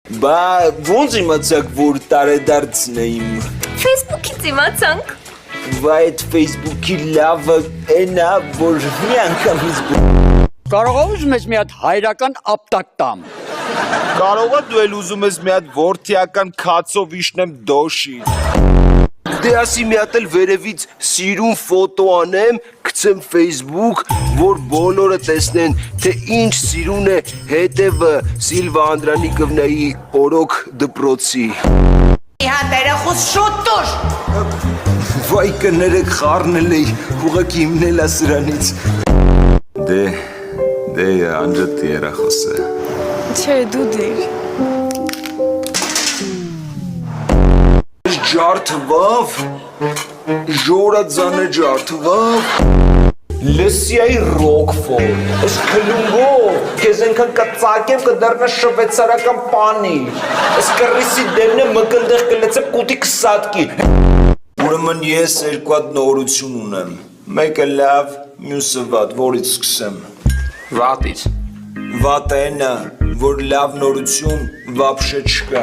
Բա ոնց իմացաք, որ տարեդարձն է իմ։ Facebook-ից իմացանք։ Բա այդ Facebook-ի լավը էն է, որ մի անգամից Կարող ես մեզ մի հատ հայրական ապտակ տամ։ Կարող է դու էլ ուզում ես մի հատ որդիական քացով իշնեմ դոշից։ Դե ասի մի հատ էլ վերևից սիրուն ֆոտո անեմ, գցեմ Facebook, որ բոլորը տեսնեն, թե ինչ սիրուն է հետևը Սիլվա Անդրանիկովնայի օրոք դպրոցի։ Իհատ երախուս շուտ տուր։ Վայ կներեք խառնել էի, ուղղակի իմնել է սրանից։ Դե անջատ երախոսը։ Չէ, դու դիր։ Ջարդվավ, ժորadzանը ջարդվավ, լսիայի ռոկֆոր, ես կլունգով, կեզ ենքան կծակեմ կդարնա շվեցարական պանի, ես կռիսի դեմն է մկնդեղ կլեցեմ կուտի կսատկի, ուրմն ես երկու հատ նորություն ունեմ, մեկը լավ, մյուսը վատ, որից սկսեմ, Վատից։ վատը ենը, որ լավ նորություն վապշե չկա,